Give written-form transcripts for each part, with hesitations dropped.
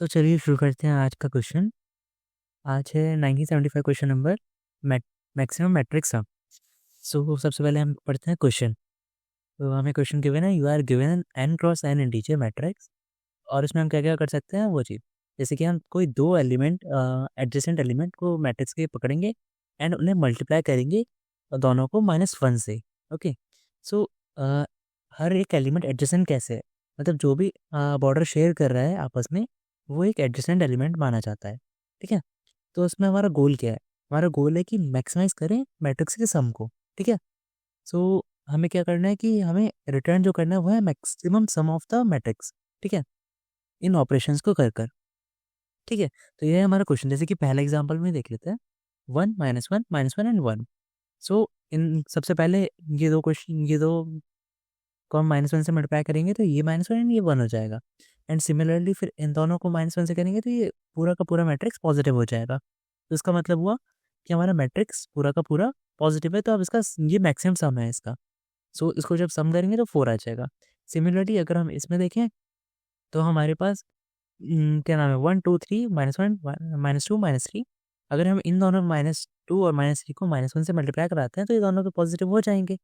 तो चलिए शुरू करते हैं आज का क्वेश्चन। आज है 1975 question number maximum matrix sum. So सबसे पहले हम पढ़ते हैं क्वेश्चन। तो हमें क्वेश्चन गिवन है, you are given n cross n integer matrix. और इसमें हम क्या क्या कर सकते हैं वो चीज़, जैसे कि हम कोई दो एलिमेंट एडजेसेंट एलिमेंट को मैट्रिक्स के पकड़ेंगे एंड उन्हें मल्टीप्लाई करेंगे दोनों को -1 से। ओके। सो हर एक एलिमेंट एडजेसेंट कैसे है, मतलब जो भी बॉर्डर शेयर कर रहा है आपस में वो एक एडजेसेंट एलिमेंट माना जाता है। ठीक है। तो इसमें हमारा गोल क्या है? हमारा गोल है कि मैक्सिमाइज करें मैट्रिक्स के सम को। ठीक है। सो हमें क्या करना है कि हमें रिटर्न जो करना है वो है maximum some of the matrix. ठीक है, इन ऑपरेशंस को कर कर। ठीक है। तो ये है हमारा क्वेश्चन। जैसे कि पहला एग्जांपल में देख लेते हैं, 1 -1 -1 एंड 1। सो इन सबसे पहले ये दो क्वेश्चन, ये दो को हम -1 से मल्टीप्लाई करेंगे तो ये -1 एंड ये 1 हो जाएगा। एंड सिमिलरली फिर इन दोनों को -1 से करेंगे तो ये पूरा का पूरा मैट्रिक्स पॉजिटिव हो जाएगा। तो इसका मतलब हुआ कि हमारा मैट्रिक्स पूरा का पूरा पॉजिटिव है। तो अब इसका ये मैक्सिमम सम है इसका। सो इसको जब सम करेंगे तो 4 आ जाएगा। सिमिलरली अगर हम इसमें देखें तो हमारे पास क्या नाम है, 1 2 3 -1 -2 -3। अगर हम इन दोनों -2 और -3 को -1 से मल्टीप्लाई कराते हैं तो ये दोनों के पॉजिटिव हो जाएंगे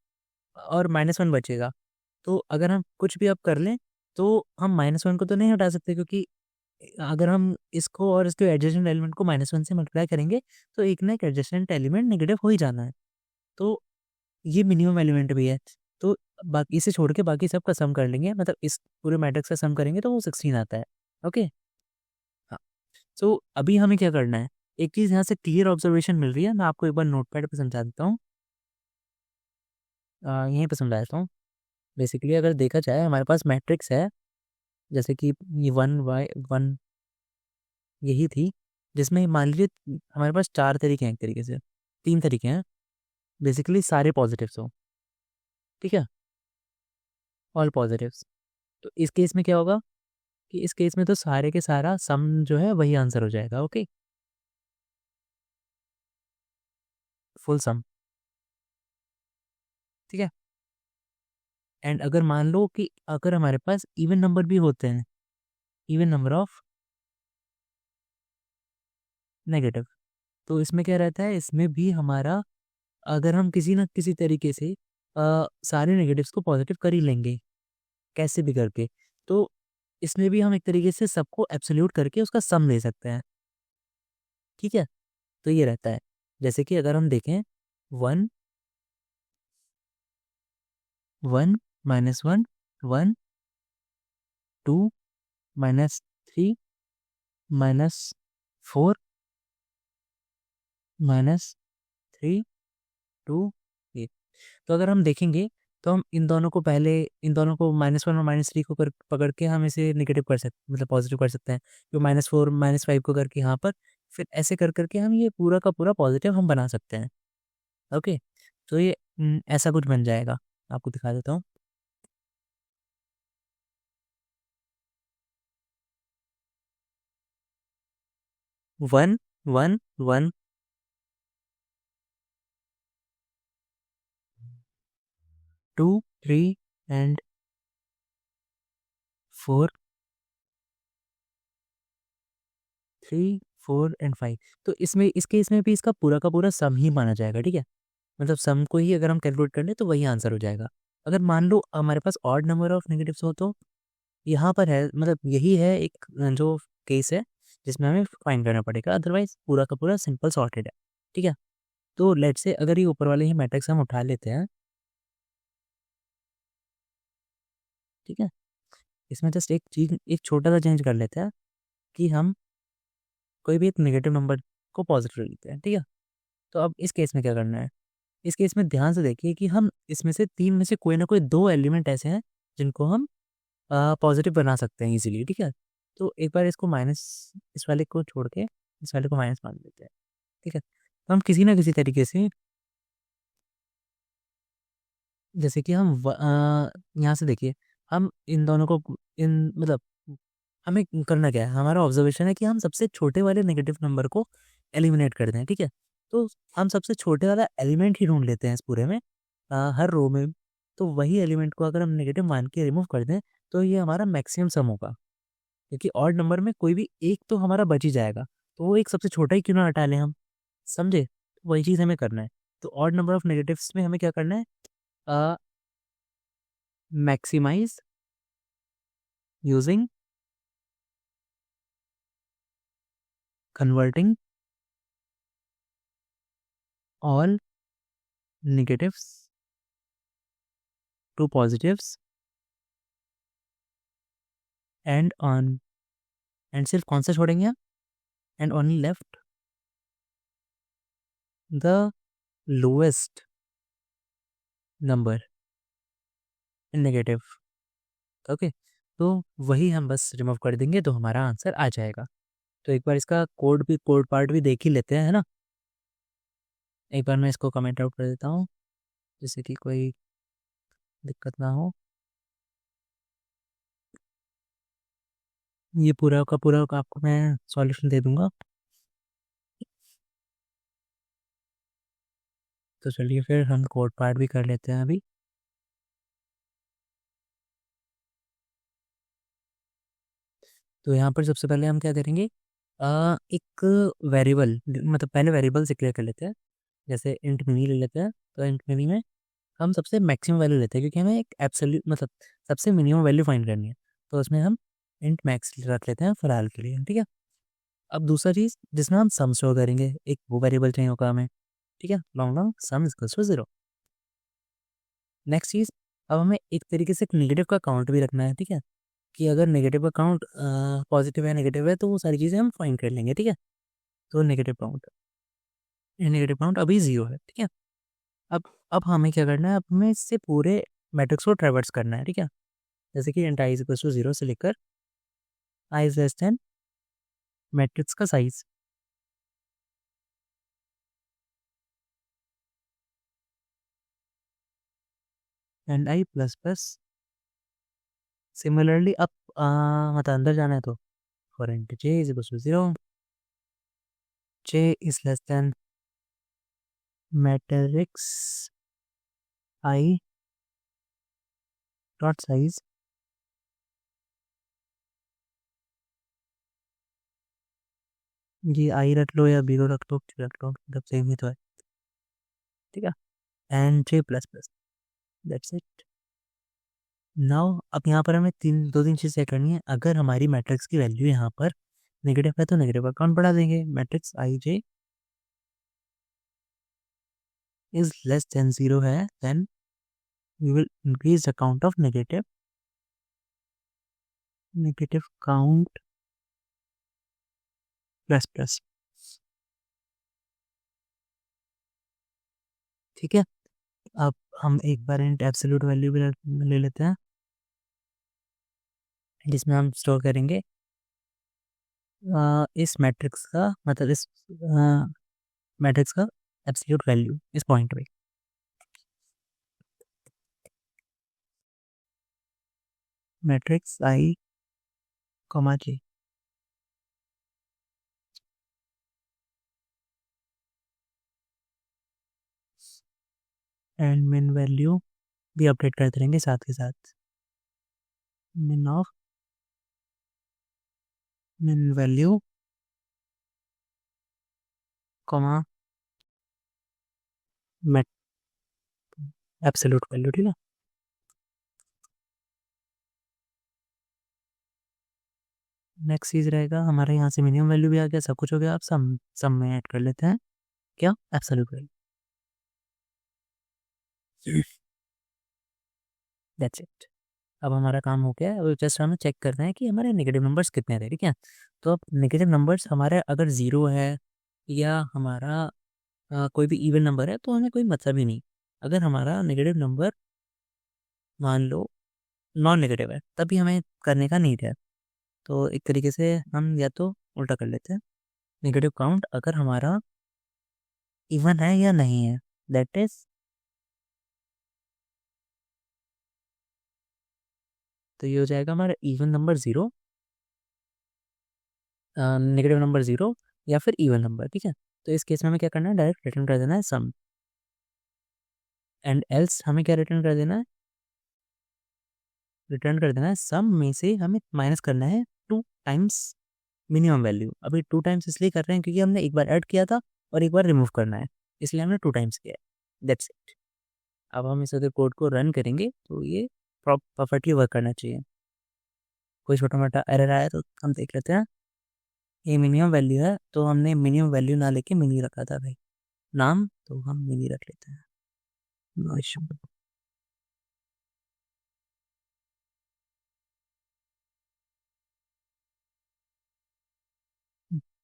और -1 बचेगा। तो अगर हम कुछ भी अब कर लें तो हम -1 को तो नहीं हटा सकते, क्योंकि अगर हम इसको और इसके एडजेसेंट एलिमेंट को -1 से मल्टीप्लाई करेंगे तो एक ना एक एडजेसेंट एलिमेंट नेगेटिव हो ही जाना है। तो ये मिनिमम एलिमेंट भी है। तो बाकी इसे छोड़ के बाकी सबका सम कर लेंगे, मतलब इस पूरे मैट्रिक्स का सम करेंगे तो वो 16 आता है। ओके। हाँ। सो अभी हमें क्या करना है, एक चीज़ यहाँ से क्लियर ऑब्जर्वेशन मिल रही है, मैं आपको एक बार नोटपैड पे समझा देता हूँ। यहीं पे समझा देता हूँ। बेसिकली अगर देखा जाए हमारे पास मैट्रिक्स है, जैसे कि ये 1 बाय 1 यही थी, जिसमें मान लीजिए हमारे पास 4 तरीके हैं, एक तरीके से 3 तरीके हैं, बेसिकली सारे पॉजिटिव्स हो। ठीक है, ऑल पॉजिटिव्स। तो इस केस में क्या होगा कि इस केस में तो सारे के सारा सम जो है वही आंसर हो जाएगा। ओके, फुल सम। ठीक है। एंड अगर मान लो कि अगर हमारे पास इवन नंबर भी होते हैं, इवन नंबर ऑफ नेगेटिव, तो इसमें क्या रहता है, इसमें भी हमारा अगर हम किसी ना किसी तरीके से सारे नेगेटिव्स को पॉजिटिव कर ही लेंगे कैसे भी करके, तो इसमें भी हम एक तरीके से सबको एब्सोल्यूट करके उसका सम ले सकते हैं। ठीक है। तो ये रहता है, जैसे कि अगर हम देखें 1 1 -1 -2 -3 -4 -3 2 ये। तो अगर हम देखेंगे तो हम इन दोनों को पहले, इन दोनों को -1 और -3 को पकड़ के हम इसे नेगेटिव कर सकते, मतलब पॉजिटिव कर सकते हैं। जो -4 -5 को करके यहाँ पर, फिर ऐसे कर करके हम ये पूरा का पूरा पॉजिटिव हम बना सकते हैं। ओके। तो ये ऐसा कुछ बन जाएगा, आपको दिखा देता हूँ। 1 1 1 2 3 एंड 4 3 4 एंड 5। तो इसमें इस केस में भी इसका पूरा का पूरा सम ही माना जाएगा। ठीक है, मतलब सम को ही अगर हम कैलकुलेट कर लें तो वही आंसर हो जाएगा। अगर मान लो हमारे पास ऑड नंबर ऑफ नेगेटिव्स हो तो यहाँ पर है, मतलब यही है एक जो केस है जिसमें हमें फाइंड करना पड़ेगा, अदरवाइज पूरा का पूरा सिंपल सॉर्टेड है। ठीक है। तो लेट से अगर ये ऊपर वाले ही मैट्रिक्स हम उठा लेते हैं, ठीक है, इसमें जस्ट एक चीज, एक छोटा सा चेंज कर लेते हैं कि हम कोई भी एक नेगेटिव नंबर को पॉजिटिव लेते हैं। ठीक है। तो अब इस केस में क्या करना है, इस केस में ध्यान से देखिए कि हम इसमें से तीन में से कोई ना कोई दो एलिमेंट ऐसे हैं जिनको हम पॉजिटिव बना सकते हैं इजीली। ठीक है। तो एक बार इसको माइनस, इस वाले को छोड़ के इस वाले को माइनस मान लेते हैं। ठीक है। तो हम किसी ना किसी तरीके से, जैसे कि हम यहाँ से देखिए, हम इन दोनों को इन मतलब हमें करना क्या है, हमारा ऑब्जर्वेशन है कि हम सबसे छोटे वाले नेगेटिव नंबर को एलिमिनेट कर दें। ठीक है। तो हम सबसे छोटे वाला एलिमेंट ही ढूंढ लेते हैं इस पूरे में, हर रो में। तो वही एलिमेंट को अगर हम नेगेटिव मान के रिमूव कर दें तो ये हमारा मैक्सिमम सम होगा। क्योंकि ऑड नंबर में कोई भी एक तो हमारा बच ही जाएगा, तो वो एक सबसे छोटा ही क्यों ना हटा लें हम, समझे? तो वही चीज़ हमें करना है। तो ऑड नंबर ऑफ नेगेटिव्स में हमें क्या करना है, maximize using converting all negatives to positives and on and सिर्फ कौन सा छोड़ेंगे हम, and only left the lowest number in negative। Okay, तो वही हम बस रिमूव कर देंगे तो हमारा आंसर आ जाएगा। तो एक बार इसका कोड पार्ट भी देख ही लेते हैं, है ना? एक बार मैं इसको कमेंट आउट कर देता हूँ जिससे कि कोई दिक्कत ना हो। ये पूरा का आपको मैं सॉल्यूशन दे दूंगा। तो चलिए फिर हम कोड पार्ट भी कर लेते हैं अभी। तो यहाँ पर सबसे पहले हम क्या करेंगे, एक वेरिएबल, मतलब पहले वेरिएबल से क्लियर कर लेते हैं। जैसे इंट मिनी ले लेते हैं, तो इंट मिनी में हम सबसे मैक्सिमम वैल्यू लेते हैं क्योंकि हमें एक एब्सोल्यूट मतलब सबसे मिनिमम वैल्यू फाइंड करनी है। तो उसमें हम इंट मैक्स रख लेते हैं फिलहाल के लिए, ठीक है। अब दूसरा चीज़ जिसमें हम सम स्टोर करेंगे, एक वो वेरिएबल चाहिए होगा हमें, ठीक है। Long long sum equals to 0। Next चीज़, अब हमें एक तरीके से नेगेटिव का काउंट भी रखना है, ठीक है, कि अगर नेगेटिव का काउंट पॉजिटिव है नेगेटिव है तो वो सारी चीज़ें हम फाइंड कर लेंगे, ठीक है। तो नेगेटिव काउंट अभी 0 है, ठीक है। अब हमें क्या करना है, अब हमें इससे पूरे मैट्रिक्स को ट्रेवर्स करना है, ठीक है। जैसे कि int I is equal to 0 से लेकर I is less than matrix का size, and I plus plus. Similarly अब मतलब अंदर जाना है तो for int j is equal to 0, j is less than matrix I dot size, G I रख लो या बीरो रख लो, कुछ रख लो, मतलब सेम ही तो है, ठीक है। And J plus plus, that's it. Now अब यहाँ पर हमें दो तीन चीज़ चेक करनी है। अगर हमारी मैट्रिक्स की वैल्यू यहाँ पर नेगेटिव है तो नेगेटिव अकाउंट बढ़ा देंगे, matrix I J is less than 0 है then we will increase the count of negative count plus plus, ठीक है। अब हम एक बार इंट एब्सोल्यूट वैल्यू भी ले लेते हैं जिसमें हम स्टोर करेंगे इस मैट्रिक्स का, मतलब इस मैट्रिक्स का एब्सोल्यूट वैल्यू इस पॉइंट पे। Matrix I comma J, and मिन वैल्यू भी अपडेट करते रहेंगे साथ के साथ। मिन ऑफ मिन वैल्यू कॉमा एब्सोल्यूट वैल्यू, ठीक है। नेक्स्ट चीज रहेगा हमारे यहाँ से मिनिमम वैल्यू भी आ गया, सब कुछ हो गया। अब सम में ऐड कर लेते हैं क्या, एब्सोल्यूट वैल्यू, दैट्स इट। अब हमारा काम हो गया है, अब जस्ट हमें चेक करना है कि हमारे नेगेटिव नंबर्स कितने थे, ठीक है। तो अब नेगेटिव नंबर्स हमारे अगर 0 है या हमारा कोई भी इवन नंबर है तो हमें कोई मतलब ही नहीं। अगर हमारा नेगेटिव नंबर मान लो नॉन नेगेटिव है तभी हमें करने का नीड है। तो एक तरीके से हम या तो उल्टा कर लेते हैं, नेगेटिव काउंट अगर हमारा इवन है या नहीं है, दैट इज, तो ये हो जाएगा हमारा इवन नंबर 0, नेगेटिव नंबर 0 या फिर इवन नंबर, ठीक है। तो इस केस में हमें क्या करना है, डायरेक्ट रिटर्न कर देना है सम, एंड एल्स हमें क्या रिटर्न कर देना है, रिटर्न कर देना है सम में से हमें माइनस करना है 2, टाइम्स मिनिमम वैल्यू। अभी 2 टाइम्स इसलिए कर रहे हैं क्योंकि हमने एक बार ऐड किया था और एक बार रिमूव करना है, इसलिए हमने 2 टाइम्स किया है, दैट्स इट। अब हम इस अगर कोड को रन करेंगे तो ये परफेक्टली वर्क करना चाहिए। कोई छोटा-मोटा एरर आया तो हम देख लेते हैं। ये मिनिमम वैल्यू है, तो हमने मिनिमम वैल्यू ना लेके मिनी रखा था भाई। नाम तो हम मिनी रख लेते हैं, नो इश्यू।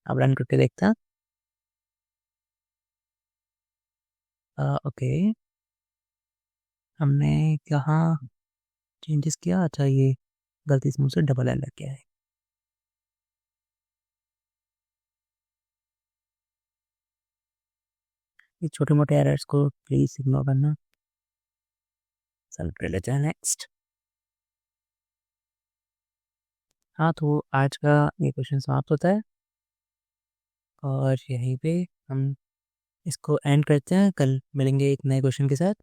अब रन करके देखते हैं। ओके, हमने कहाँ चेंजेस किया? अच्छा, ये गलती से मुझसे डबल एल लग गया है। ये छोटे-मोटे एरर्स को प्लीज़ इग्नोर करना। चलो कर लेते हैं नेक्स्ट। हाँ, तो आज का ये क्वेश्चन समाप्त होता है और यहीं पे हम इसको एंड करते हैं। कल मिलेंगे एक नए क्वेश्चन के साथ।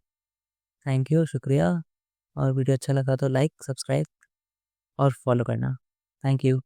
थैंक यू, शुक्रिया। और वीडियो अच्छा लगा तो लाइक, सब्सक्राइब और फॉलो करना। Thank you.